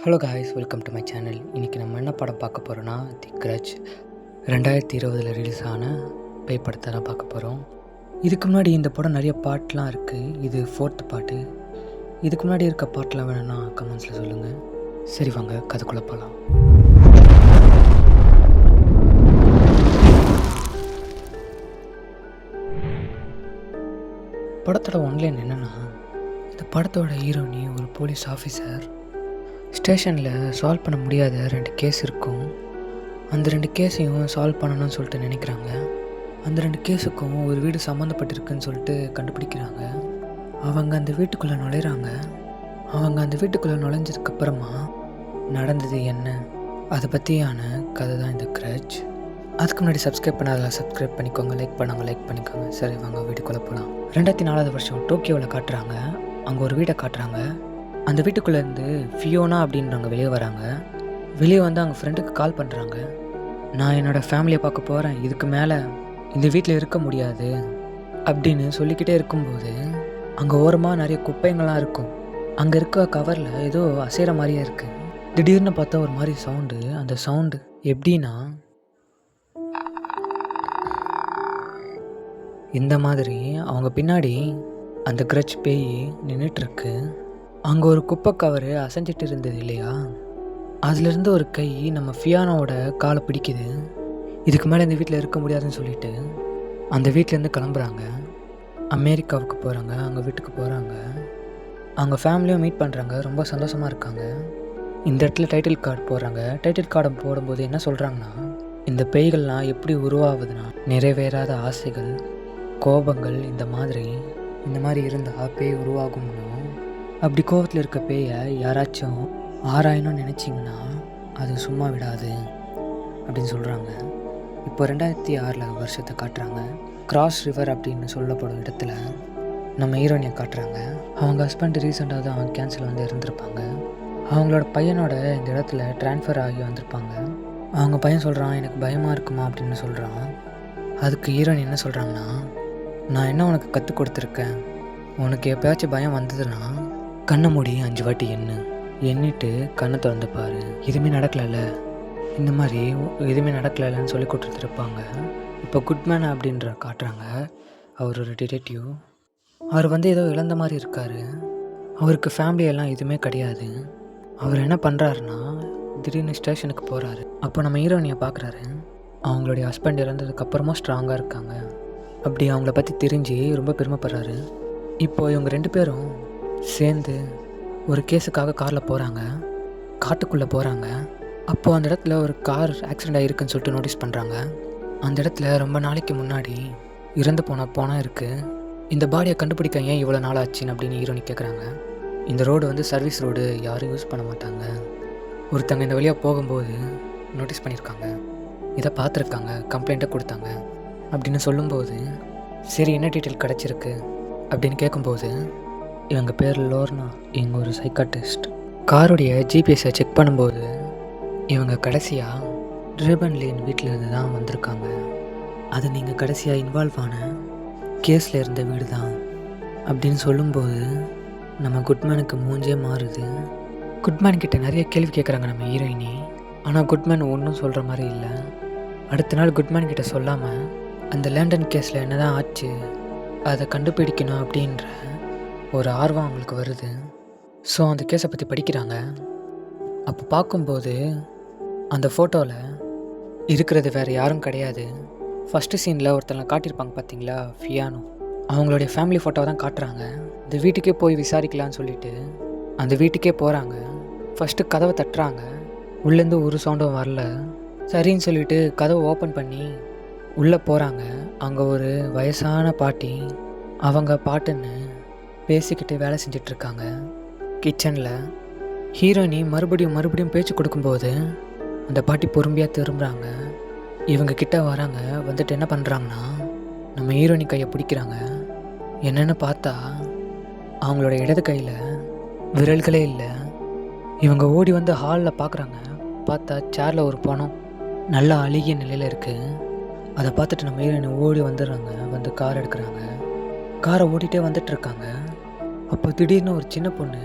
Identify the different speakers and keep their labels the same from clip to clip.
Speaker 1: Hello guys, welcome to my channel. இன்றைக்கி நம்ம என்ன படம் பார்க்க போகிறோன்னா தி கிரட்ச் 2020 ரிலீஸ் ஆன பேய் படத்தை தான் பார்க்க போகிறோம். இதுக்கு முன்னாடி இந்த படம் நிறைய பாட்டெலாம் இருக்குது. இது 4th பாட்டு. இதுக்கு முன்னாடி இருக்க பாட்டெலாம் வேணும்னா கமெண்ட்ஸில் சொல்லுங்கள். சரி வாங்க கதைக்குள்ளே போகலாம். படத்தோட ஒன்லைன் என்னென்னா, இந்த படத்தோட ஹீரோனி ஒரு போலீஸ் ஆஃபீஸர். ஸ்டேஷனில் சால்வ் பண்ண முடியாத 2 கேஸ் இருக்கும். அந்த 2 கேஸையும் சால்வ் பண்ணணும்னு சொல்லிட்டு நினைக்கிறாங்க. அந்த 2 கேஸுக்கும் ஒரு வீடு சம்மந்தப்பட்டிருக்குன்னு சொல்லிட்டு கண்டுபிடிக்கிறாங்க. அவங்க அந்த வீட்டுக்குள்ளே நுழையிறாங்க. அவங்க அந்த வீட்டுக்குள்ளே நுழைஞ்சதுக்கப்புறமா நடந்தது என்ன, அதை பற்றியான கதை தான் இந்த கிரட்ச். அதுக்கு முன்னாடி சப்ஸ்கிரைப் பண்ணாதெல்லாம் சப்ஸ்கிரைப் பண்ணிக்கோங்க, லைக் பண்ணாங்க லைக் பண்ணிக்கோங்க. சரி வாங்க வீட்டுக்குள்ளே போகலாம். 2004 வருஷம் டோக்கியோவில் காட்டுறாங்க. அங்கே ஒரு வீட்டை காட்டுறாங்க. அந்த வீட்டுக்குள்ளேருந்து ஃபியோனா அப்படின்றவங்க வெளியே வராங்க. வெளியே வந்து அவங்க ஃப்ரெண்டுக்கு கால் பண்ணுறாங்க. நான் என்னோடய ஃபேமிலியை பார்க்க போகிறேன், இதுக்கு மேலே இந்த வீட்டில் இருக்க முடியாது அப்படின்னு சொல்லிக்கிட்டே இருக்கும்போது அங்கே ஓரமாக நிறைய குப்பைங்கள்லாம் இருக்கும். அங்கே இருக்க கவரில் ஏதோ அசைகிற மாதிரியே இருக்குது. திடீர்னு பார்த்தா ஒரு மாதிரி சவுண்டு. அந்த சவுண்டு எப்படின்னா, இந்த மாதிரி அவங்க பின்னாடி அந்த கிரட்ச் பேய் நின்றுட்டுருக்கு. அங்கே ஒரு குப்பை கவர் அசைஞ்சிட்டு இருந்தது இல்லையா, அதுலேருந்து ஒரு கை நம்ம ஃபியானாவோட காலை பிடிக்குது. இதுக்கு மேலே இந்த வீட்டில் இருக்க முடியாதுன்னு சொல்லிட்டு அந்த வீட்டிலேருந்து கிளம்புறாங்க. அமெரிக்காவுக்கு போகிறாங்க. அங்கே வீட்டுக்கு போகிறாங்க. அவங்க ஃபேமிலியும் மீட் பண்ணுறாங்க. ரொம்ப சந்தோஷமாக இருக்காங்க. இந்த இடத்துல டைட்டில் கார்டு போடுறாங்க. டைட்டில் கார்டை போடும்போது என்ன சொல்கிறாங்கன்னா, இந்த பேய்கள்லாம் எப்படி உருவாகுதுன்னா, நிறைவேறாத ஆசைகள், கோபங்கள் இந்த மாதிரி இருந்தால் பேய் உருவாகும்னு. அப்படி கோபத்தில் இருக்க பேயை யாராச்சும் ஆராயணும்னு நினச்சிங்கன்னா அது சும்மா விடாது அப்படின்னு சொல்கிறாங்க. இப்போ 2006 வருஷத்தை காட்டுறாங்க. கிராஸ் ரிவர் அப்படின்னு சொல்லப்படும் இடத்துல நம்ம ஹீரோனியை காட்டுறாங்க. அவங்க ஹஸ்பண்ட் ரீசெண்டாக தான் கேன்சர் வந்து இருந்திருப்பாங்க. அவங்களோட பையனோட இந்த இடத்துல ட்ரான்ஸ்ஃபர் ஆகி வந்திருப்பாங்க. அவங்க பையன் சொல்கிறான், எனக்கு பயமாக இருக்குமா அப்படின்னு சொல்கிறான். அதுக்கு ஹீரோயின் என்ன சொல்கிறாங்கன்னா, நான் என்ன உனக்கு கற்றுக் கொடுத்துருக்கேன், உனக்கு எப்போயாச்சும் பயம் வந்ததுன்னா கண்ணை மூடி 5 வாட்டி எண்ணிட்டு கண்ணை திறந்து பாரு, எதுவுமே நடக்கலைல்ல, இந்த மாதிரி எதுவுமே நடக்கலைன்னு சொல்லி கொடுத்துருப்பாங்க. இப்போ குட்மேன் அப்படின்ற காட்டுறாங்க. அவர் ஒரு டிடெக்டிவ். அவர் வந்து ஏதோ இழந்த மாதிரி இருக்கார். அவருக்கு ஃபேமிலியெல்லாம் எதுவுமே கிடையாது. அவர் என்ன பண்ணுறாருன்னா, திடீர்னு ஸ்டேஷனுக்கு போகிறாரு. அப்போ நம்ம ஹீரோனியை பார்க்குறாரு. அவங்களுடைய ஹஸ்பண்ட் இறந்ததுக்கப்புறமா ஸ்ட்ராங்காக இருக்காங்க. அப்படி அவங்கள பற்றி தெரிஞ்சு ரொம்ப பெருமைப்படுறாரு. இப்போ இவங்க 2 பேரும் சேர்ந்து ஒரு கேஸுக்காக காரில் போகிறாங்க. காட்டுக்குள்ளே போகிறாங்க. அப்போது அந்த இடத்துல ஒரு கார் ஆக்சிடெண்ட் ஆகிருக்குன்னு சொல்லிட்டு நோட்டீஸ் பண்ணுறாங்க. அந்த இடத்துல ரொம்ப நாளைக்கு முன்னாடி இறந்து போன இருக்குது. இந்த பாடியை கண்டுபிடிக்க ஏன் இவ்வளோ நாள் ஆச்சுன்னு அப்படின்னு ஹீரோனி கேட்குறாங்க. இந்த ரோடு வந்து சர்வீஸ் ரோடு, யாரும் யூஸ் பண்ண மாட்டாங்க. ஒருத்தங்க இந்த வழியாக போகும்போது நோட்டீஸ் பண்ணியிருக்காங்க, இதை பார்த்துருக்காங்க, கம்ப்ளைண்ட்டை கொடுத்தாங்க அப்படின்னு சொல்லும்போது, சரி என்ன டீட்டெயில் கிடச்சிருக்கு அப்படின்னு கேட்கும்போது, இவங்க பேர் லோர்னா, இவங்க ஒரு சைக்காட்ரிஸ்ட். காருடைய ஜிபிஎஸை செக் பண்ணும்போது இவங்க கடைசியாக ட்ரிபன் லேன் வீட்டில் இருந்து தான் வந்திருக்காங்க. அது நீங்கள் கடைசியாக இன்வால்வ் ஆன கேஸில் இருந்த வீடு தான் அப்படின்னு சொல்லும்போது நம்ம குட்மேனுக்கு மூஞ்சே மாறுது. குட்மேன் கிட்ட நிறைய கேள்வி கேட்குறாங்க நம்ம ஹீரோயினி. ஆனால் குட்மேன் ஒன்றும் சொல்கிற மாதிரி இல்லை. அடுத்த நாள் குட்மேன் கிட்ட சொல்லாமல் அந்த லேண்டன் கேஸில் என்ன தான் ஆச்சு அதை கண்டுபிடிக்கணும் அப்படின்ற ஒரு ஆர்வம் அவங்களுக்கு வருது. ஸோ அந்த கேஸை பற்றி படிக்கிறாங்க. அப்போ பார்க்கும்போது அந்த ஃபோட்டோவில் இருக்கிறது வேறு யாரும் கிடையாது. ஃபஸ்ட்டு சீனில் ஒருத்தனை காட்டியிருப்பாங்க பார்த்தீங்களா, ஃபியானோ, அவங்களுடைய ஃபேமிலி ஃபோட்டோவை தான் காட்டுறாங்க. இந்த வீட்டுக்கே போய் விசாரிக்கலான்னு சொல்லிட்டு அந்த வீட்டுக்கே போகிறாங்க. ஃபஸ்ட்டு கதவை தட்டுறாங்க. உள்ளேருந்து ஒரு சவுண்டும் வரல. சரின்னு சொல்லிட்டு கதவை ஓப்பன் பண்ணி உள்ளே போகிறாங்க. அங்கே ஒரு வயசான பாட்டி அவங்க பாட்டுன்னு பேசிக்கிட்டு வேலை செஞ்சிட்ருக்காங்க கிச்சனில். ஹீரோயினி மறுபடியும் பேச்சு கொடுக்கும்போது அந்த பாட்டி பொறுமையாக திரும்புகிறாங்க. இவங்க கிட்ட வராங்க. வந்துட்டு என்ன பண்ணுறாங்கன்னா, நம்ம ஹீரோயினி கையை பிடிக்கிறாங்க. என்னென்னு பார்த்தா அவங்களோட இடது கையில் விரல்களே இல்லை. இவங்க ஓடி வந்து ஹாலில் பார்க்குறாங்க. பார்த்தா சேரில் ஒரு பணம் நல்லா அழுகிய நிலையில் இருக்குது. அதை பார்த்துட்டு நம்ம ஹீரோயினி ஓடி வந்துடுறாங்க. வந்து கார் எடுக்கிறாங்க. காரை ஓட்டிகிட்டே வந்துட்டுருக்காங்க. அப்போ திடீர்னு ஒரு சின்ன பொண்ணு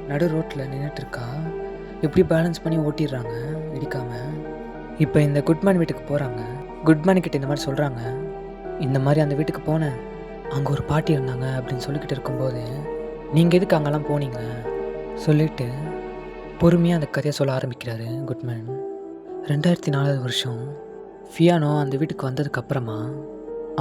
Speaker 1: நடு ரோட்டில் நின்றுட்டுருக்கா. எப்படி பேலன்ஸ் பண்ணி ஓட்டிடுறாங்க இடிக்காமல். இப்போ இந்த குட்மேன் வீட்டுக்கு போகிறாங்க. குட்மேன் கிட்ட இந்த மாதிரி சொல்கிறாங்க, இந்த மாதிரி அந்த வீட்டுக்கு போனேன், அங்கே ஒரு பாட்டி இருந்தாங்க அப்படின்னு சொல்லிக்கிட்டு இருக்கும்போது, நீங்கள் எதுக்கு அங்கெல்லாம் போனீங்க சொல்லிவிட்டு பொறுமையாக அந்த கதையை சொல்ல ஆரம்பிக்கிறாரு குட்மேன். 2004 வருஷம் ஃபியானோ அந்த வீட்டுக்கு வந்ததுக்கப்புறமா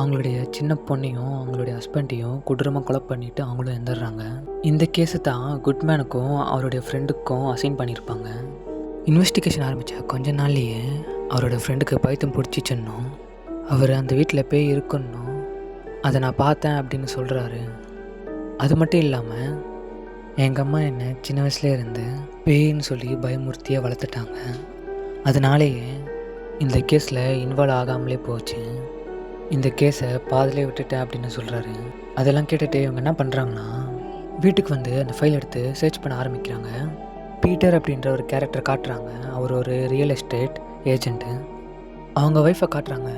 Speaker 1: அவங்களுடைய சின்ன பொண்ணையும் அவங்களுடைய ஹஸ்பண்டையும் கொடூரமாக கொலை பண்ணிவிட்டு அவங்களும் இறந்துடுறாங்க. இந்த கேஸை தான் குட்மேனுக்கும் அவருடைய ஃப்ரெண்டுக்கும் அசைன் பண்ணியிருப்பாங்க. இன்வெஸ்டிகேஷன் ஆரம்பித்த கொஞ்ச நாள்லேயே அவரோட ஃப்ரெண்டுக்கு பைத்தியம் பிடிச்சிச்சன்னும் அவர் அந்த வீட்டில் பேய் இருக்குன்னும் அதை நான் பார்த்தேன் அப்படின்னு சொல்கிறாரு. அது மட்டும் இல்லாமல் எங்கள் அம்மா என்னை சின்ன வயசுலேயே இருந்து பேயின்னு சொல்லி பயமுறுத்தியாக வளர்த்துட்டாங்க. அதனாலேயே இந்த கேஸில் இன்வால்வ் ஆகாமலே போச்சு. இந்த கேஸை பாதிலே விட்டுட்டேன் அப்படின்னு சொல்கிறாரு. அதெல்லாம் கேட்டுட்டு இவங்க என்ன பண்ணுறாங்கன்னா, வீட்டுக்கு வந்து அந்த ஃபைல் எடுத்து சர்ச் பண்ண ஆரம்பிக்கிறாங்க. பீட்டர் அப்படின்ற ஒரு கேரக்டர் காட்டுறாங்க. அவர் ஒரு ரியல் எஸ்டேட் ஏஜெண்ட்டு. அவங்க ஒய்ஃபை காட்டுறாங்க.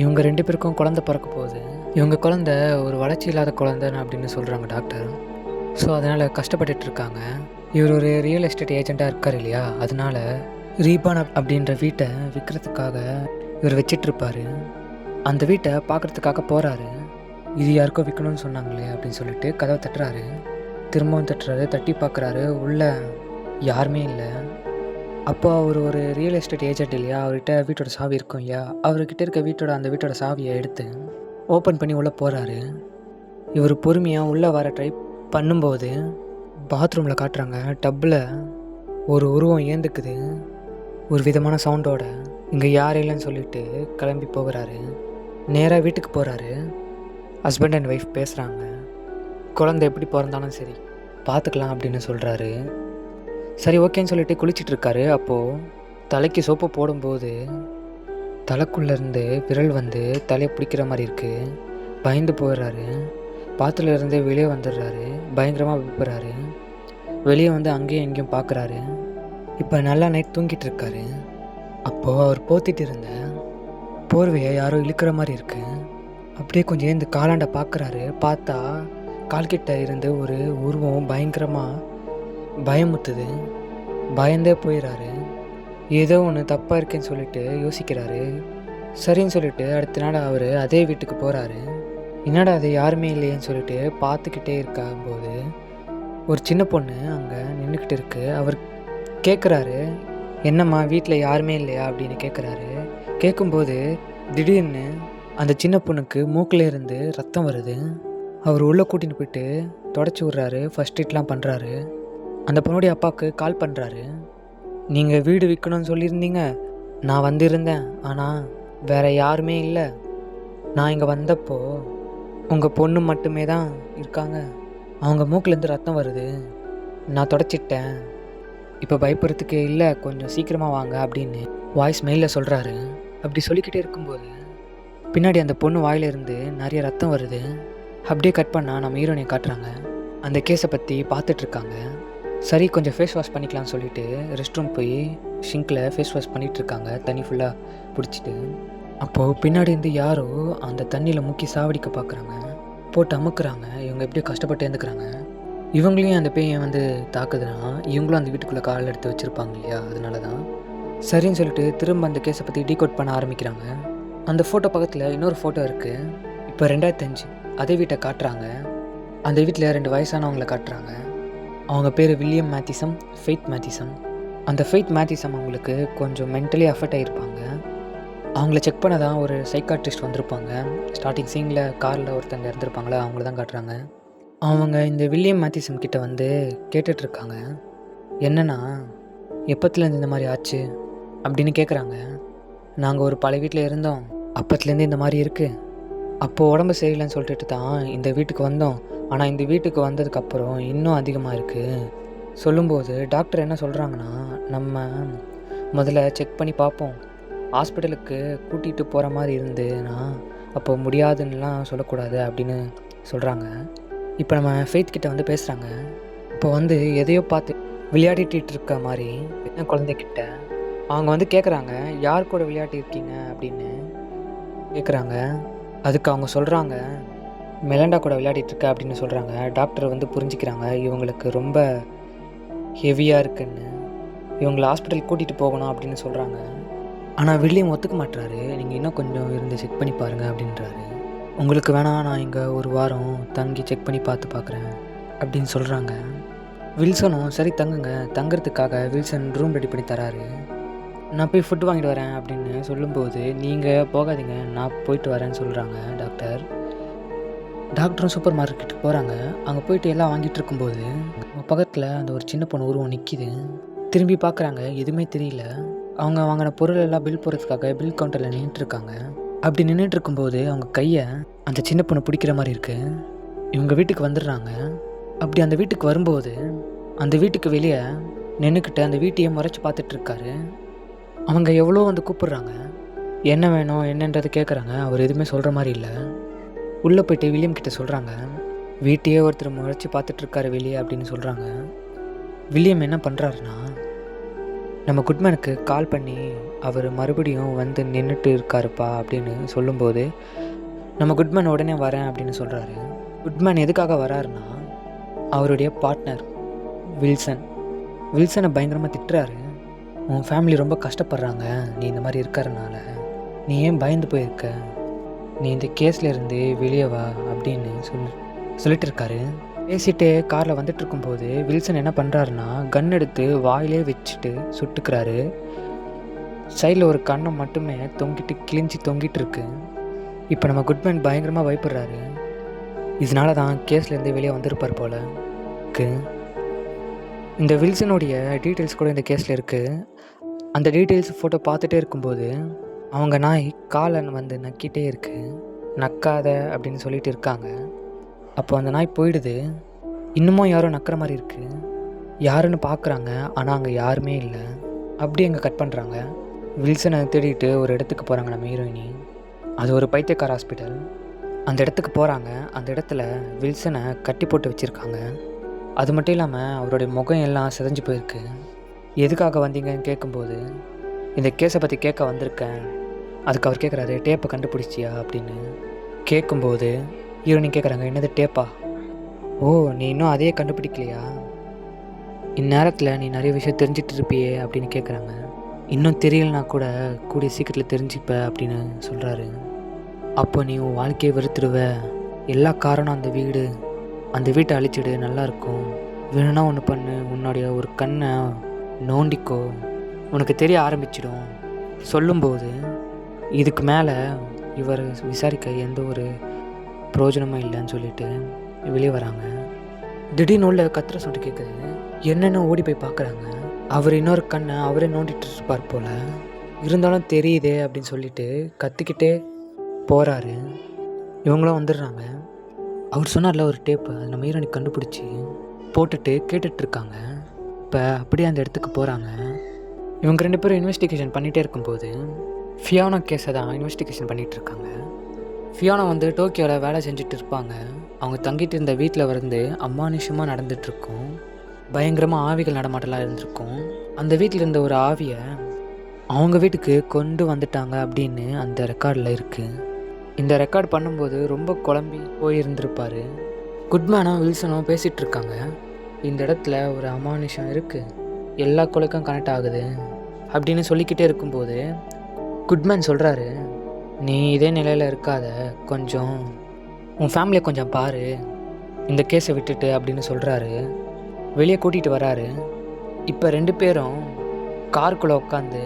Speaker 1: இவங்க 2 பேருக்கும் குழந்தை பிறக்க போகுது. இவங்க குழந்த ஒரு வளர்ச்சி இல்லாத குழந்தைன்னு அப்படின்னு சொல்கிறாங்க டாக்டர். ஸோ அதனால் கஷ்டப்பட்டுட்டு இருக்காங்க. இவர் ஒரு ரியல் எஸ்டேட் ஏஜெண்ட்டாக இருக்கார் இல்லையா, அதனால் ரீபான் அப்படின்ற வீட்டை விற்கிறதுக்காக இவர் வச்சிட்ருப்பார். அந்த வீட்டை பார்க்குறதுக்காக போகிறாரு. இது யாருக்கோ விற்கணும்னு சொன்னாங்களே அப்படின்னு சொல்லிட்டு கதவை தட்டுறாரு. திரும்பவும் தட்டுறாரு. தட்டி பார்க்குறாரு. உள்ளே யாருமே இல்லை. அப்போ அவர் ஒரு ரியல் எஸ்டேட் ஏஜென்ட் இல்லையா, அவர்கிட்ட வீட்டோட சாவி இருக்கும் இல்லையா, அவர்கிட்ட இருக்க அந்த வீட்டோட சாவியை எடுத்து ஓப்பன் பண்ணி உள்ளே போகிறாரு. இவர் பொறுமையாக உள்ளே வர ட்ரை பண்ணும்போது பாத்ரூமில் காட்டுறாங்க. டப்பில் ஒரு உருவம் ஏந்துக்குது ஒரு விதமான சவுண்டோட. இங்கே யாரும் இல்லைன்னு சொல்லிட்டு கிளம்பி போகிறாரு. நேராக வீட்டுக்கு போகிறாரு. ஹஸ்பண்ட் அண்ட் ஒய்ஃப் பேசுகிறாங்க. குழந்தை எப்படி பிறந்தாலும் சரி பார்த்துக்கலாம் அப்படின்னு சொல்கிறாரு. சரி ஓகேன்னு சொல்லிட்டு குளிச்சிட்ருக்காரு. அப்போது தலைக்கு சோப்பு போடும்போது தலைக்குள்ளேருந்து விரல் வந்து தலையை பிடிக்கிற மாதிரி இருக்குது. பயந்து போயிடுறாரு. பாத்திரத்துலேருந்து வெளியே வந்துடுறாரு. பயங்கரமாக விழுப்புறாரு. வெளியே வந்து அங்கேயும் இங்கேயும் பார்க்குறாரு. இப்போ நல்லா நைட் தூங்கிட்டு இருக்காரு. அப்போது அவர் போத்திட்டு இருந்த போர்வையை யாரோ இழுக்கிற மாதிரி இருக்குது. அப்படியே கொஞ்சம் இந்த காலாண்டை பார்க்குறாரு. பார்த்தா கால்கிட்ட இருந்து ஒரு உருவம் பயங்கரமாக பயமுத்துது. பயந்தே போயிடுறாரு. ஏதோ ஒன்று தப்பாக இருக்குன்னு சொல்லிட்டு யோசிக்கிறாரு. சரின்னு சொல்லிட்டு அடுத்த நாள் அவர் அதே வீட்டுக்கு போகிறாரு. என்னடா அது யாருமே இல்லையேன்னு சொல்லிட்டு பார்த்துக்கிட்டே இருக்கும்போது ஒரு சின்ன பொண்ணு அங்கே நின்றுக்கிட்டு இருக்கு. அவர் கேட்குறாரு, என்னம்மா வீட்டில் யாருமே இல்லையா அப்படின்னு கேட்குறாரு. கேட்கும்போது திடீர்னு அந்த சின்ன பொண்ணுக்கு மூக்கில் இருந்து ரத்தம் வருது. அவர் உள்ளே கூட்டின்னு போயிட்டு தொடச்சி விட்றாரு. ஃபர்ஸ்ட் எய்ட்லாம் பண்ணுறாரு. அந்த பொண்ணுடைய அப்பாவுக்கு கால் பண்ணுறாரு. நீங்கள் வீடு விற்கணும்னு சொல்லியிருந்தீங்க, நான் வந்திருந்தேன், ஆனால் வேறு யாருமே இல்லை. நான் இங்கே வந்தப்போ உங்கள் பொண்ணு மட்டுமே தான் இருக்காங்க. அவங்க மூக்கிலேருந்து ரத்தம் வருது, நான் தொடச்சிட்டேன். இப்போ பயப்படுறதுக்கு இல்லை, கொஞ்சம் சீக்கிரமாக வாங்க அப்படின்னு வாய்ஸ் மெயிலில் சொல்கிறாரு. அப்படி சொல்லிக்கிட்டே இருக்கும்போது பின்னாடி அந்த பொண்ணு வாயிலிருந்து நிறைய ரத்தம் வருது. அப்படியே கட் பண்ணால் நம்ம ஹீரோனை காட்டுறாங்க. அந்த கேஸை பற்றி பார்த்துட்ருக்காங்க. சரி கொஞ்சம் ஃபேஸ் வாஷ் பண்ணிக்கலாம்னு சொல்லிட்டு ரெஸ்ட் ரூம் போய் ஷிங்கில் ஃபேஸ் வாஷ் பண்ணிகிட்ருக்காங்க, தண்ணி ஃபுல்லாக பிடிச்சிட்டு. அப்போது பின்னாடி இருந்து யாரோ அந்த தண்ணியில் முக்கி சாவடிக்க பார்க்குறாங்க. போட்டு அமுக்குறாங்க. இவங்க எப்படியோ கஷ்டப்பட்டு எழுந்துக்கிறாங்க. இவங்களையும் அந்த பேயை வந்து தாக்குதுன்னா இவங்களும் அந்த வீட்டுக்குள்ளே கால் எடுத்து வச்சுருப்பாங்க இல்லையா, அதனால தான். சரின்னு சொல்லிட்டு திரும்ப அந்த கேஸை பற்றி டீகோட் பண்ண ஆரம்பிக்கிறாங்க. அந்த ஃபோட்டோ பக்கத்தில் இன்னொரு ஃபோட்டோ இருக்குது. இப்போ 2005 அதே வீட்டை காட்டுறாங்க. அந்த வீட்டில் 2 வயசானவங்களை காட்டுறாங்க. அவங்க பேர் வில்லியம் மேத்திசம், ஃபெய்த் மேத்திசம். அந்த ஃபெய்த் மேத்திசம் அவங்களுக்கு கொஞ்சம் மென்டலி அஃபெக்ட் ஆகியிருப்பாங்க. அவங்கள செக் பண்ண தான் ஒரு சைக்காட்ரிஸ்ட் வந்திருப்பாங்க. ஸ்டார்டிங் சீனில் காரில் ஒருத்தங்க இருந்திருப்பாங்களே, அவங்கள தான் காட்டுறாங்க. அவங்க இந்த வில்லியம் மேத்திசம் கிட்ட வந்து கேட்டுட்ருக்காங்க, என்னென்னா எப்பத்துலேருந்து இந்த மாதிரி ஆச்சு அப்படின்னு கேட்குறாங்க. நாங்கள் ஒரு பழைய வீட்டில் இருந்தோம், அப்பத்துலேருந்து இந்த மாதிரி இருக்குது. அப்போது உடம்பு சரியில்லைன்னு சொல்லிட்டு தான் இந்த வீட்டுக்கு வந்தோம், ஆனால் இந்த வீட்டுக்கு வந்ததுக்கப்புறம் இன்னும் அதிகமாக இருக்குது. சொல்லும்போது டாக்டர் என்ன சொல்கிறாங்கன்னா, நம்ம முதல்ல செக் பண்ணி பார்ப்போம், ஹாஸ்பிட்டலுக்கு கூட்டிகிட்டு போகிற மாதிரி இருந்துன்னா அப்போ முடியாதுன்னெலாம் சொல்லக்கூடாது அப்படின்னு சொல்கிறாங்க. இப்போ நம்ம ஃபெய்த் கிட்ட வந்து பேசுகிறாங்க. இப்போ வந்து எதையோ பார்த்து விளையாடிட்டு இருக்க மாதிரி என்ன குழந்தைகிட்ட அவங்க வந்து கேட்குறாங்க, யார் கூட விளையாட்டி இருக்கீங்க அப்படின்னு கேட்குறாங்க. அதுக்கு அவங்க சொல்கிறாங்க, மெலண்டா கூட விளையாடிட்டுருக்க அப்படின்னு சொல்கிறாங்க. டாக்டர் வந்து புரிஞ்சுக்கிறாங்க இவங்களுக்கு ரொம்ப ஹெவியாக இருக்குன்னு. இவங்களை ஹாஸ்பிட்டல் கூட்டிகிட்டு போகணும் அப்படின்னு சொல்கிறாங்க. ஆனால் வில்லியம் ஒத்துக்க மாட்டுறாரு. நீங்கள் இன்னும் கொஞ்சம் இருந்து செக் பண்ணி பாருங்கள் அப்படின்றாரு. உங்களுக்கு வேணால் நான் இங்கே ஒரு வாரம் தங்கி செக் பண்ணி பார்க்குறேன் அப்படின்னு சொல்கிறாங்க. வில்சனும் சரி தங்குங்க. தங்குறதுக்காக வில்சன் ரூம் ரெடி பண்ணி தராரு. நான் போய் ஃபுட் வாங்கிட்டு வரேன் அப்படின்னு சொல்லும்போது, நீங்கள் போகாதீங்க நான் போயிட்டு வரேன்னு சொல்கிறாங்க டாக்டர். டாக்டரும் சூப்பர் மார்க்கெட்டுக்கு போகிறாங்க. அங்கே போயிட்டு எல்லாம் வாங்கிட்டு இருக்கும்போது பக்கத்தில் அந்த ஒரு சின்ன பொண்ணு உருவம் நிற்கிது. திரும்பி பார்க்குறாங்க, எதுவுமே தெரியல. அவங்க வாங்கின பொருள் எல்லாம் பில் போடுறதுக்காக பில் கவுண்டரில் நின்றுட்டுருக்காங்க. அப்படி நின்றுட்டு இருக்கும்போது அவங்க கையை அந்த சின்ன பொண்ணு பிடிக்கிற மாதிரி இருக்குது. இவங்க வீட்டுக்கு வந்துடுறாங்க. அப்படி அந்த வீட்டுக்கு வரும்போது அந்த வீட்டுக்கு வெளியே நின்றுக்கிட்டு அந்த வீட்டையே முறைச்சி பார்த்துட்ருக்காரு. அவங்க எவ்வளோ வந்து கூப்பிட்றாங்க, என்ன வேணும் என்னன்றது கேட்குறாங்க. அவர் எதுவுமே சொல்கிற மாதிரி இல்லை. உள்ளே போய்ட்டு வில்லியம் கிட்ட சொல்கிறாங்க, வீட்டையே ஒருத்தர் முறைச்சி பார்த்துட்ருக்காரு வெளியே அப்படின்னு சொல்கிறாங்க. வில்லியம் என்ன பண்ணுறாருன்னா, நம்ம குட்மேனுக்கு கால் பண்ணி அவர் மறுபடியும் வந்து நின்றுட்டு இருக்காருப்பா அப்படின்னு சொல்லும்போது, நம்ம குட்மேன் உடனே வரேன் அப்படின்னு சொல்கிறாரு. குட்மேன் எதுக்காக வராருன்னா, அவருடைய பார்ட்னர் வில்சனை பயங்கரமாக திட்டுறாரு. உன் ஃபேமிலி ரொம்ப கஷ்டப்படுறாங்க, நீ இந்த மாதிரி இருக்கிறனால நீ ஏன் பயந்து போயிருக்க, நீ இந்த கேஸில் இருந்து வெளியே வா அப்படின்னு சொல்லிட்டு இருக்காரு. பேசிட்டு காரில் வந்துட்டு இருக்கும்போது வில்சன் என்ன பண்ணுறாருன்னா, கன் எடுத்து வாயிலே வச்சுட்டு சுட்டுக்கிறாரு. சைடில் ஒரு கண்ணை மட்டுமே கிழிஞ்சி தொங்கிட்டு இருக்கு. இப்போ நம்ம குட்மேன் பயங்கரமாக பயப்படுறாரு. இதனால தான் கேஸ்லேருந்து வெளியே வந்திருப்பார் போல. இந்த வில்சனுடைய டீட்டெயில்ஸ் கூட இந்த கேஸில் இருக்குது. அந்த டீட்டெயில்ஸ் ஃபோட்டோ பார்த்துட்டே இருக்கும்போது அவங்க நாய் காலன் வந்து நக்கிட்டே இருக்குது. நக்காத அப்படின்னு சொல்லிட்டு இருக்காங்க. அப்போ அந்த நாய் போயிடுது. இன்னமும் யாரும் நக்கிற மாதிரி இருக்குது. யாருன்னு பார்க்குறாங்க, ஆனால் அங்கே யாருமே இல்லை. அப்படி அங்கே கட் பண்ணுறாங்க. வில்சனை தேடிட்டு ஒரு இடத்துக்கு போகிறாங்க நம்ம ஹீரோயினி. அது ஒரு பைத்தியக்கார ஹாஸ்பிட்டல். அந்த இடத்துக்கு போகிறாங்க. அந்த இடத்துல வில்சனை கட்டி போட்டு வச்சுருக்காங்க. அது மட்டும் இல்லாமல் அவருடைய முகம் எல்லாம் சிதைஞ்சு போயிருக்கு. எதுக்காக வந்தீங்கன்னு கேட்கும்போது, இந்த கேஸை பற்றி கேட்க வந்திருக்கேன். அதுக்கு அவர் கேட்குறாரு, டேப்பை கண்டுபிடிச்சியா அப்படின்னு கேட்கும்போது ஹீரோயினி கேட்குறாங்க, என்னது டேப்பா? ஓ, நீ இன்னும் அதையே கண்டுபிடிக்கலையா? இந்நேரத்தில் நீ நிறைய விஷயம் தெரிஞ்சிட்டு இருப்பியே அப்படின்னு கேட்குறாங்க. இன்னும் தெரியலனா கூட கூடிய சீக்கிரத்தில் தெரிஞ்சுப்ப அப்படின்னு சொல்கிறாரு. அப்போ நீ உன் வாழ்க்கையை வெறுத்துடுவ. எல்லா காரணம் அந்த வீடு. அந்த வீட்டை அழிச்சிடு, நல்லாயிருக்கும். வேணும்னா ஒன்று பண்ணு, உன்னுடைய ஒரு கண்ணை நோண்டிக்கோ, உனக்கு தெரிய ஆரம்பிச்சிடும். சொல்லும்போது இதுக்கு மேலே இவர் விசாரிக்க எந்த ஒரு பிரயோஜனமும் இல்லைன்னு சொல்லிட்டு வெளியே வராங்க. திடீர்னு உள்ள கத்திர சவுண்டு கேட்குது. என்னென்னு ஓடி போய் பார்க்குறாங்க. அவர் இன்னொரு கண்ணை அவரே நோண்டிட்டு இருப்பார் போல். இருந்தாலும் தெரியுதே அப்படின்னு சொல்லிட்டு கத்திக்கிட்டே போகிறாரு. இவங்களும் வந்துடுறாங்க. அவர் சொன்னார்ல ஒரு டேப்பு, அது நம்ம ஹீரோயினி கண்டுபிடிச்சி போட்டுட்டு கேட்டுட்ருக்காங்க. இப்போ அப்படியே அந்த இடத்துக்கு போகிறாங்க. இவங்க 2 பேரும் இன்வெஸ்டிகேஷன் பண்ணிகிட்டே இருக்கும்போது ஃபியானா கேஸை தான் இன்வெஸ்டிகேஷன் பண்ணிகிட்ருக்காங்க. ஃபியானா வந்து டோக்கியோவில் வேலை செஞ்சுட்டு இருப்பாங்க. அவங்க தங்கிட்டு இருந்த வீட்டில் வந்து அமானுஷமாக நடந்துகிட்ருக்கும். பயங்கரமாக ஆவிகள் நடமாட்டலாம் இருந்திருக்கும். அந்த வீட்டில் இருந்த ஒரு ஆவியை அவங்க வீட்டுக்கு கொண்டு வந்துட்டாங்க அப்படின்னு அந்த ரெக்கார்டில் இருக்குது. இந்த ரெக்கார்ட் பண்ணும்போது ரொம்ப குழம்பி போயிருந்திருப்பார். குட்மேனும் வில்சனும் பேசிகிட்டு இருக்காங்க. இந்த இடத்துல ஒரு அமானுஷம் இருக்குது, எல்லா கொலைக்கும் கனெக்ட் ஆகுது அப்படின்னு சொல்லிக்கிட்டே இருக்கும்போது குட்மேன் சொல்கிறாரு, நீ இதே நிலையில் இருக்காத, கொஞ்சம் உன் ஃபேமிலியை கொஞ்சம் பாரு, இந்த கேஸை விட்டுட்டு அப்படின்னு சொல்கிறாரு. வெளியே கூட்டிகிட்டு வராரு. இப்போ 2 பேரும் காருக்குள்ளே உட்காந்து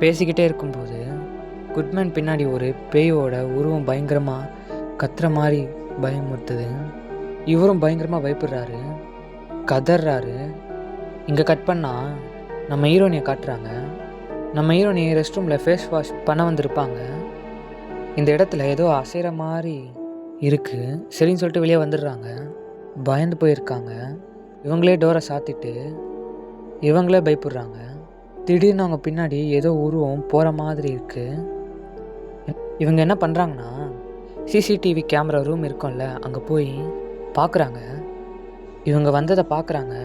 Speaker 1: பேசிக்கிட்டே இருக்கும்போது குட்மேன் பின்னாடி ஒரு பேயோட உருவம் பயங்கரமாக கத்துற மாதிரி பயமுறுத்துது. இவரும் பயங்கரமாக பயப்படுறாரு, கதறாரு. இங்கே கட் பண்ணால் நம்ம ஹீரோனியை காட்டுறாங்க. நம்ம ஹீரோனி ரெஸ்ட் ரூமில் ஃபேஸ் வாஷ் பண்ண வந்திருப்பாங்க. இந்த இடத்துல ஏதோ அசைகிற மாதிரி இருக்குது. சரின்னு சொல்லிட்டு வெளியே வந்துடுறாங்க. பயந்து போயிருக்காங்க. இவங்களே டோரை சாத்திட்டு இவங்களே பயப்படுறாங்க. திடீர்னு அவங்க பின்னாடி ஏதோ உருவம் போகிற மாதிரி இருக்குது. இவங்க என்ன பண்ணுறாங்கன்னா, சிசிடிவி கேமரா ரூம் இருக்கும்ல, அங்கே போய் பார்க்குறாங்க. இவங்க வந்ததை பார்க்குறாங்க.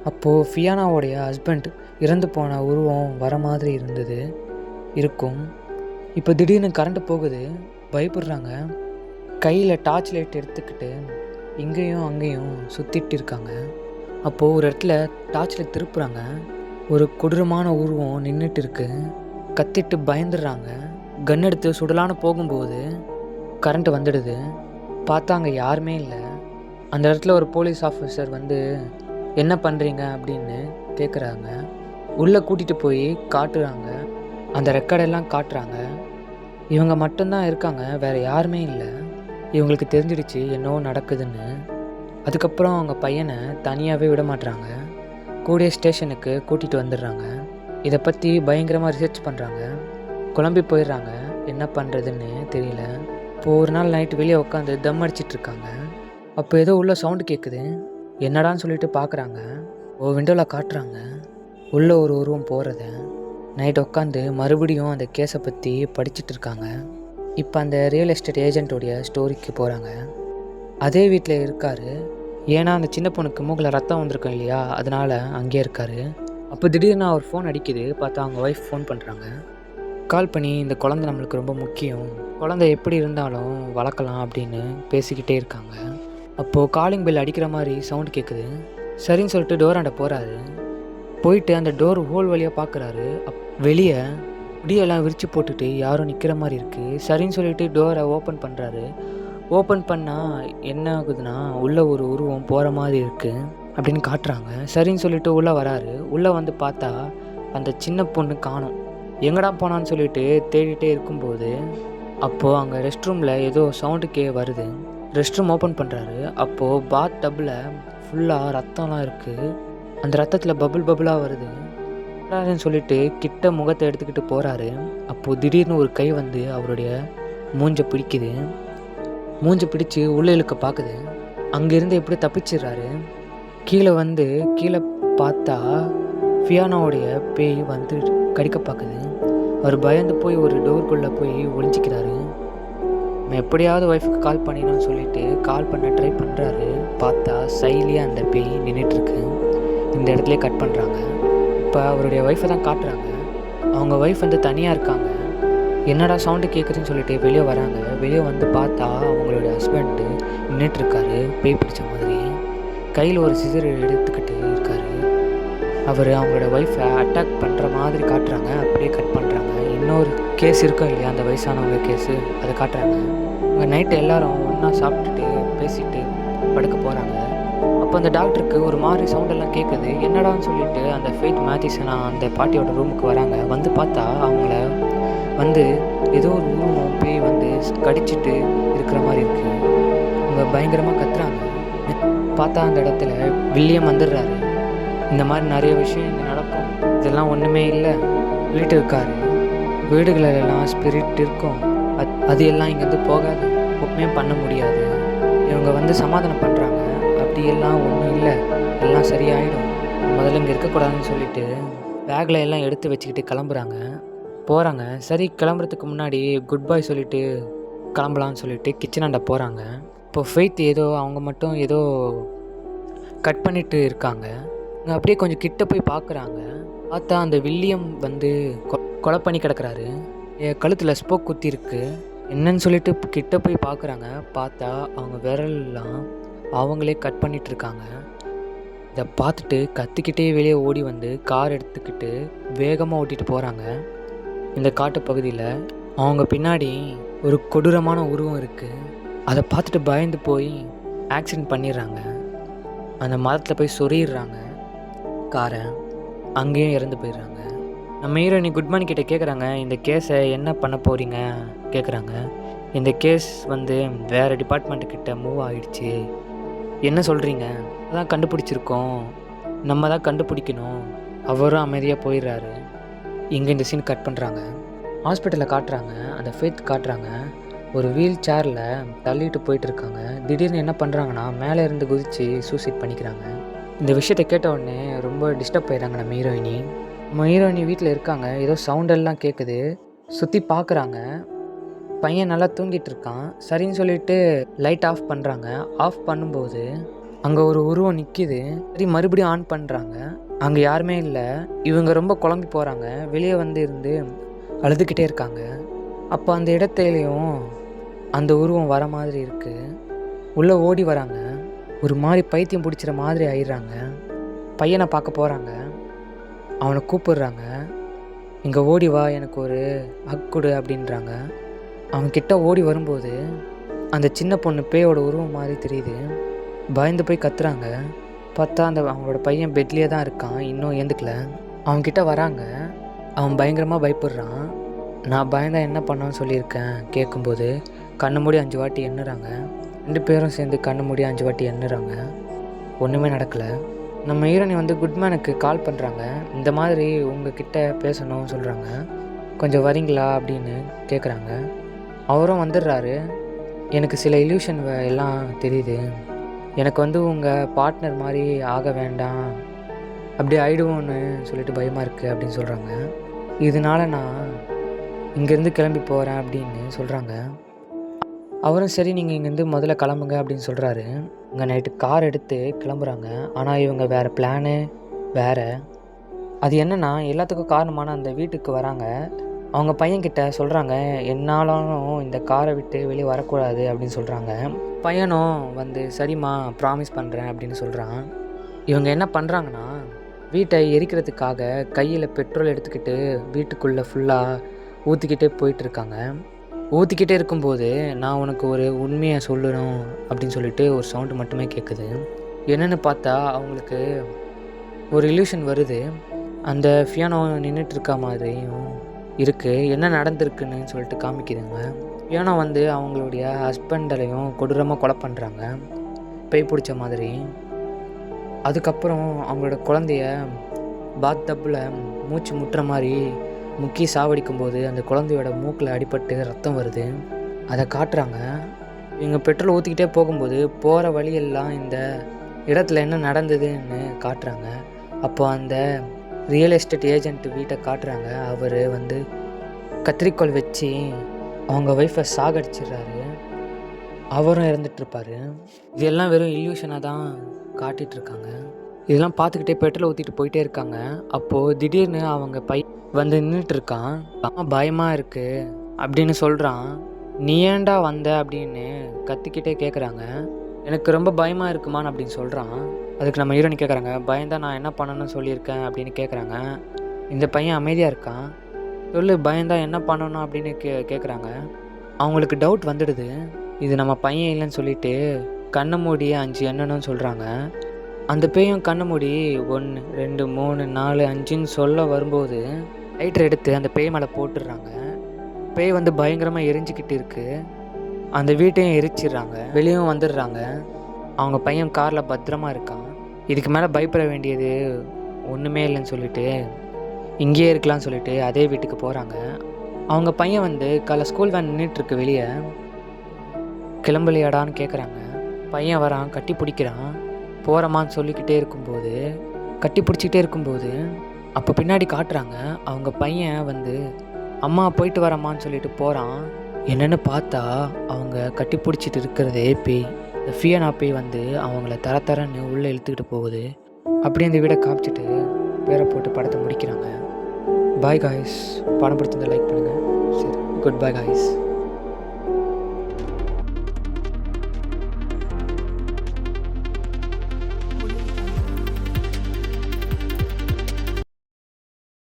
Speaker 1: அப்போது ஃபியானாவோடைய ஹஸ்பண்ட் இறந்து போன உருவம் வர மாதிரி இருக்கும். இப்போ திடீர்னு கரண்ட்டு போகுது. பயப்படுறாங்க. கையில் டார்ச் லைட் எடுத்துக்கிட்டு இங்கேயும் அங்கேயும் சுற்றிட்டு இருக்காங்க. அப்போது ஒரு இடத்துல டார்ச் லைட் திருப்புறாங்க. ஒரு கொடூரமான உருவம் நின்றுட்டு இருக்கு. கத்திட்டு பயந்துடுறாங்க. கன் எடுத்து சுடலான்னு போகும்போது கரண்ட் வந்துடுது. பார்த்தா அங்கே யாருமே இல்லை. அந்த இடத்துல ஒரு போலீஸ் ஆஃபீஸர் வந்து என்ன பண்ணுறீங்க அப்படின்னு கேட்குறாங்க. உள்ளே கூட்டிகிட்டு போய் காட்டுறாங்க. அந்த ரெக்கார்டெல்லாம் காட்டுறாங்க. இவங்க மட்டும்தான் இருக்காங்க, வேறு யாருமே இல்லை. இவங்களுக்கு தெரிஞ்சிடுச்சு என்னவோ நடக்குதுன்னு. அதுக்கப்புறம் அவங்க பையனை தனியாகவே விட மாட்டுறாங்க. கூடிய ஸ்டேஷனுக்கு கூட்டிகிட்டு வந்துடுறாங்க. இதை பற்றி பயங்கரமாக ரிசர்ச் பண்ணுறாங்க. குழம்பி போயிடுறாங்க, என்ன பண்ணுறதுன்னு தெரியல. இப்போது ஒரு நாள் நைட்டு வெளியே உட்காந்து தம் அடிச்சிட்ருக்காங்க. அப்போ ஏதோ உள்ள சவுண்டு கேட்குது. என்னடான்னு சொல்லிட்டு பார்க்குறாங்க. விண்டோவில் காட்டுறாங்க உள்ளே ஒரு உருவம் போகிறத. நைட் உட்காந்து மறுபடியும் அந்த கேஸை பற்றி படிச்சுட்டு இருக்காங்க. இப்போ அந்த ரியல் எஸ்டேட் ஏஜென்ட்டோடைய ஸ்டோரிக்கு போகிறாங்க. அதே வீட்டில் இருக்கார். ஏன்னா அந்த சின்ன பொண்ணுக்கு மூக்கில் ரத்தம் வந்திருக்கும் இல்லையா, அதனால் அங்கேயே இருக்கார். அப்போ திடீர்னு அவர் ஃபோன் அடிக்குது. பார்த்தா அவங்க ஒய்ஃப் ஃபோன் பண்ணுறாங்க. கால் பண்ணி இந்த குழந்தை நம்மளுக்கு ரொம்ப முக்கியம், குழந்தை எப்படி இருந்தாலும் வளர்க்கலாம் அப்படின்னு பேசிக்கிட்டே இருக்காங்க. அப்போது காலிங் பெல் அடிக்கிற மாதிரி சவுண்டு கேட்குது. சரின்னு சொல்லிட்டு டோராண்ட போகிறாரு. போயிட்டு அந்த டோர் ஹோல் வழியாக பார்க்குறாரு. வெளியே முடியெல்லாம் விரித்து போட்டுட்டு யாரும் நிற்கிற மாதிரி இருக்குது. சரின்னு சொல்லிட்டு டோரை ஓப்பன் பண்ணுறாரு. ஓப்பன் பண்ணால் என்ன ஆகுதுன்னா, உள்ளே ஒரு உருவம் போகிற மாதிரி இருக்குது அப்படின்னு காட்டுறாங்க. சரின்னு சொல்லிட்டு உள்ளே வராரு. உள்ளே வந்து பார்த்தா அந்த சின்ன பொண்ணு காணோம். எங்கடா போனான்னு சொல்லிட்டு தேடிட்டே இருக்கும்போது அப்போது அங்கே ரெஸ்ட் ரூமில் ஏதோ சவுண்டுக்கே வருது. ரெஸ்ட் ரூம் ஓப்பன் பண்ணுறாரு. அப்போது பாத் டப்பில் ஃபுல்லாக ரத்தம்லாம் இருக்குது. அந்த ரத்தத்தில் பபுளாக வருது. சொல்லிட்டு கிட்ட முகத்தை எடுத்துக்கிட்டு போகிறாரு. அப்போது திடீர்னு ஒரு கை வந்து அவருடைய மூஞ்சை பிடிக்குது. மூஞ்சை பிடிச்சி உள்ளே இழுக்க பார்க்குது. அங்கேருந்து எப்படி தப்பிச்சிடுறாரு. கீழே பார்த்தா ஃபியானாவுடைய பேய் வந்து கடிக்க பார்க்குது. அவர் பயந்து போய் ஒரு டோருக்குள்ளே போய் ஒளிஞ்சிக்கிறாரு. எப்படியாவது ஒய்ஃபுக்கு கால் பண்ணிடணும்னு சொல்லிட்டு கால் பண்ண ட்ரை பண்ணுறாரு. பார்த்தா சைலியாக அந்த பேய் நின்றுட்டுருக்கு. இந்த இடத்துலேயே கட் பண்ணுறாங்க. இப்போ அவருடைய ஒய்ஃபை தான் காட்டுறாங்க. அவங்க ஒய்ஃப் வந்து தனியாக இருக்காங்க. என்னடா சவுண்டு கேட்குதுன்னு சொல்லிட்டு வெளியே வராங்க. வெளியே வந்து பார்த்தா அவங்களுடைய ஹஸ்பண்டு நின்றுட்டுருக்காரு பேய் பிடிச்ச மாதிரி. கையில் ஒரு சிசர் எடுத்துக்கிட்டு இருக்காரு. அவர் அவங்களோட ஒய்ஃபை அட்டாக் பண்ணுற மாதிரி காட்டுறாங்க. அப்படியே கட் பண்ணுறாங்க. இன்னொரு கேஸ் இருக்கும் இல்லையா, அந்த வயசானவங்க கேஸு, அதை காட்டுறாங்க. அங்கே நைட்டு எல்லோரும் ஒன்றா சாப்பிட்டுட்டு பேசிட்டு படுக்க போகிறாங்க. அப்போ அந்த டாக்டருக்கு ஒரு மாதிரி சவுண்டெல்லாம் கேட்குது. என்னடான்னு சொல்லிட்டு அந்த ஃபெய்த் மேத்திசனா அந்த பாட்டியோட ரூமுக்கு வராங்க. வந்து பார்த்தா அவங்கள வந்து ஏதோ ஒரு உருவம் பேய் வந்து கடிச்சிட்டு இருக்கிற மாதிரி இருக்குது. அவங்க பயங்கரமாக கத்துறாங்க. பார்த்தா அந்த இடத்துல வில்லியம் வந்துடுறாரு. இந்த மாதிரி நிறைய விஷயம் இங்கே நடக்கும், இதெல்லாம் ஒன்றுமே இல்லை, வீட்டு இருக்காரு, வீடுகளெல்லாம் ஸ்பிரிட் இருக்கும், அது எல்லாம் இங்கேருந்து போகாது, ஒன்றுமே பண்ண முடியாது. இவங்க வந்து சமாதானம் பண்ணுறாங்க. அப்படியெல்லாம் ஒன்றும் இல்லை, எல்லாம் சரியாயிடும், முதல்ல இங்கே இருக்கக்கூடாதுன்னு சொல்லிட்டு பேக்கில் எல்லாம் எடுத்து வச்சுக்கிட்டு கிளம்புறாங்க. போகிறாங்க. சரி, கிளம்புறதுக்கு முன்னாடி குட் பாய் சொல்லிவிட்டு கிளம்பலான்னு சொல்லிட்டு கிச்சனாண்ட போகிறாங்க. இப்போ ஃபெய்த் அவங்க மட்டும் ஏதோ கட் பண்ணிட்டு இருக்காங்க. அங்கே அப்படியே கொஞ்சம் கிட்ட போய் பார்க்குறாங்க. பார்த்தா அந்த வில்லியம் வந்து கொலை பண்ணி கிடக்குறாரு. கழுத்தில் ஸ்போக் குத்தி இருக்கு. என்னன்னு சொல்லிட்டு கிட்ட போய் பார்க்குறாங்க. பார்த்தா அவங்க விரல்லாம் அவங்களே கட் பண்ணிட்டு இருக்காங்க. இதை பார்த்துட்டு கத்திக்கிட்டே வெளியே ஓடி வந்து கார் எடுத்துக்கிட்டு வேகமாக ஓட்டிகிட்டு போகிறாங்க. இந்த காட்டு பகுதியில் அவங்க பின்னாடி ஒரு கொடூரமான உருவம் இருக்குது. அதை பார்த்துட்டு பயந்து போய் ஆக்சிடென்ட் பண்ணிடுறாங்க. அந்த மரத்தில் போய் சொறிடுறாங்க காரை. அங்கேயும் இறந்து போயிடுறாங்க. நம்ம ஹீரோயினி குட் மார்னிங் கிட்டே கேட்குறாங்க, இந்த கேஸை என்ன பண்ண போகிறீங்க கேட்குறாங்க. இந்த கேஸ் வந்து வேறு டிபார்ட்மெண்ட்டுக்கிட்ட மூவ் ஆகிடுச்சு. என்ன சொல்கிறீங்க? அதான் கண்டுபிடிச்சிருக்கோம், நம்ம தான் கண்டுபிடிக்கணும். அவரும் அமைதியாக போயிடுறாரு. இங்கே இந்த சீன் கட் பண்ணுறாங்க. ஹாஸ்பிட்டலில் காட்டுறாங்க. அந்த ஃபெய்த் காட்டுறாங்க. ஒரு வீல் சேரில் தள்ளிட்டு போயிட்டுருக்காங்க. திடீர்னு என்ன பண்ணுறாங்கன்னா, மேலே இருந்து குதித்து சூசைட் பண்ணிக்கிறாங்க. இந்த விஷயத்தை கேட்ட உடனே ரொம்ப டிஸ்டர்ப் ஆயிடுறாங்க நம்ம ஹீரோயினி வீட்டில் இருக்காங்க. ஏதோ சவுண்டெல்லாம் கேட்குது. சுற்றி பார்க்குறாங்க. பையன் நல்லா தூங்கிட்டு இருக்கான். சரின்னு சொல்லிட்டு லைட் ஆஃப் பண்ணுறாங்க. ஆஃப் பண்ணும்போது அங்கே ஒரு உருவம் நிற்கிது. சரி, மறுபடியும் ஆன் பண்ணுறாங்க. அங்கே யாருமே இல்லை. இவங்க ரொம்ப குழம்பி போகிறாங்க. வெளியே வந்து இருந்து அழுதுகிட்டே இருக்காங்க. அப்போ அந்த இடத்துலையும் அந்த உருவம் வர மாதிரி இருக்குது. உள்ளே ஓடி வராங்க. ஒரு மாதிரி பைத்தியம் பிடிச்சிற மாதிரி ஆயிடுறாங்க. பையனை பார்க்க போகிறாங்க. அவனை கூப்பிடுறாங்க. இங்கே ஓடி வா, எனக்கு ஒரு ஹக் கொடு அப்படின்றாங்க. அவன்கிட்ட ஓடி வரும்போது அந்த சின்ன பொண்ணு பேயோட உருவம் மாதிரி தெரியுது. பயந்து போய் கத்துறாங்க. பார்த்தா அவங்களோட பையன் பெட்லேயே தான் இருக்கான், இன்னும் ஏந்துக்கல. அவன்கிட்ட வராங்க. அவன் பயங்கரமாக பயப்படுறான். நான் பயந்தா என்ன பண்ணான்னு சொல்லியிருக்கேன் கேட்கும்போது கண்ணு மூடி 5 வாட்டி எண்ணுறாங்க. 2 பேரும் சேர்ந்து கண்ணு மூடி 5 வாட்டி எண்ணுறாங்க. ஒன்றுமே நடக்கலை. நம்ம ஹீரோனி வந்து குட்மேனுக்கு கால் பண்ணுறாங்க. இந்த மாதிரி உங்ககிட்ட பேசணும்னு சொல்கிறாங்க. கொஞ்சம் வரீங்களா அப்படின்னு கேட்குறாங்க. அவரும் வந்துடுறாரு. எனக்கு சில இல்யூஷன் எல்லாம் தெரியுது. எனக்கு வந்து உங்கள் பார்ட்னர் மாதிரி ஆக வேண்டாம், அப்படி ஆயிடுவோன்னு சொல்லிட்டு பயமாக இருக்குது அப்படின்னு சொல்கிறாங்க. இதனால நான் இங்கேருந்து கிளம்பி போகிறேன் அப்படின்னு சொல்கிறாங்க. அவரும் சரி நீங்கள் இங்கேருந்து முதல்ல கிளம்புங்க அப்படின்னு சொல்கிறாரு. இங்கே நைட்டு கார் எடுத்து கிளம்புறாங்க. ஆனால் இவங்க வேறு பிளானு வேறு. அது என்னென்னா, எல்லாத்துக்கும் காரணமான அந்த வீட்டுக்கு வராங்க. அவங்க பையன்கிட்ட சொல்கிறாங்க, என்னாலும் இந்த காரை விட்டு வெளியே வரக்கூடாது அப்படின்னு சொல்கிறாங்க. பையனும் வந்து சரிம்மா ப்ராமிஸ் பண்ணுறேன் அப்படின்னு சொல்கிறான். இவங்க என்ன பண்ணுறாங்கன்னா, வீட்டை எரிக்கிறதுக்காக கையில் பெட்ரோல் எடுத்துக்கிட்டு வீட்டுக்குள்ளே ஃபுல்லாக ஊற்றிக்கிட்டே போயிட்டுருக்காங்க. ஊற்றிக்கிட்டே இருக்கும்போது நான் உனக்கு ஒரு உண்மையை சொல்லணும் அப்படின்னு சொல்லிட்டு ஒரு சவுண்டு மட்டுமே கேட்குது. என்னென்னு பார்த்தா அவங்களுக்கு ஒரு இல்யூஷன் வருது. அந்த ஃபியானோ நின்றுட்டுருக்க மாதிரியும் இருக்குது. என்ன நடந்திருக்குன்னு சொல்லிட்டு காமிக்குதுங்க. ஃபியானோ வந்து அவங்களுடைய ஹஸ்பண்டையும் கொடூரமாக கொலை பண்ணுறாங்க, பேய் பிடிச்ச மாதிரி. அதுக்கப்புறம் அவங்களோட குழந்தைய பாத் டப்பில் மூச்சு முட்டுற மாதிரி முக்கி சாவடிக்கும்போது அந்த குழந்தையோட மூக்கில் அடிபட்டு ரத்தம் வருது. அதை காட்டுறாங்க. இவங்க பெட்ரோல் ஊற்றிக்கிட்டே போகும்போது போகிற வழியெல்லாம் இந்த இடத்துல என்ன நடந்ததுன்னு காட்டுறாங்க. அப்போ அந்த ரியல் எஸ்டேட் ஏஜென்ட் வீட்டை காட்டுறாங்க. அவர் வந்து கத்திரிக்கோள் வச்சு அவங்க ஒய்ஃபை சாகடிச்சிடுறாரு. அவரும் இறந்துட்டுருப்பார். இதெல்லாம் வெறும் இல்யூஷனாக தான் காட்டிகிட்ருக்காங்க. இதெல்லாம் பார்த்துக்கிட்டே பெட்ரோல் ஊற்றிட்டு போயிட்டே இருக்காங்க. அப்போது திடீர்னு அவங்க வந்து நின்றுட்டுருக்கான். பயமாக இருக்குது அப்படின்னு சொல்கிறான். நீ ஏன்டா வந்த அப்படின்னு கத்திக்கிட்டே கேட்குறாங்க. எனக்கு ரொம்ப பயமாக இருக்குமான்னு அப்படின்னு சொல்கிறான். அதுக்கு நம்ம ஹீரோனி கேட்குறாங்க, பயந்தா நான் என்ன பண்ணணும்னு சொல்லியிருக்கேன் அப்படின்னு கேட்குறாங்க. இந்த பையன் அமைதியாக இருக்கான். சொல்லு, பயந்தா என்ன பண்ணணும் அப்படின்னு கேட்குறாங்க. அவங்களுக்கு டவுட் வந்துடுது. இது நம்ம பையன் இல்லைன்னு சொல்லிட்டு கண்ணை மூடி 5 எண்ணணும்னு சொல்கிறாங்க. அந்த பேயும் கண்ணை மூடி 1 2 3 4 5ன்னு சொல்ல வரும்போது லைட்டர் எடுத்து அந்த பேய் மேலே போட்டுடுறாங்க. பேய் வந்து பயங்கரமாக எரிஞ்சிக்கிட்டு இருக்குது. அந்த வீட்டையும் எரிச்சிடுறாங்க. வெளியும் வந்துடுறாங்க. அவங்க பையன் காரில் பத்திரமா இருக்கான். இதுக்கு மேலே பயப்பட வேண்டியது ஒன்றுமே இல்லைன்னு சொல்லிட்டு இங்கேயே இருக்கலாம்னு சொல்லிட்டு அதே வீட்டுக்கு போகிறாங்க. அவங்க பையன் வந்து காலை ஸ்கூல் வேன் நின்றுட்டுருக்கு வெளியே. கிளம்பலையாடான்னு கேட்குறாங்க. பையன் வரான், கட்டி பிடிக்கிறான். போகிறமான்னு சொல்லிக்கிட்டே இருக்கும்போது கட்டி பிடிச்சிக்கிட்டே இருக்கும்போது அப்போ பின்னாடி காட்டுறாங்க. அவங்க பையன் வந்து அம்மா போயிட்டு வரம்மான்னு சொல்லிட்டு போகிறான். என்னென்னு பார்த்தா அவங்க கட்டி பிடிச்சிட்டு இருக்கிறதே பேய். இந்த ஃபியானா பேய் வந்து அவங்கள தரன்னு உள்ளே இழுத்துக்கிட்டு போகுது. அப்படியே இந்த வீடை காமிச்சிட்டு பேரை போட்டு படத்தை முடிக்கிறாங்க. Bye guys. படம் பிடிச்சிருந்தா லைக் பண்ணுங்கள். சரி, குட் பை காய்ஸ்.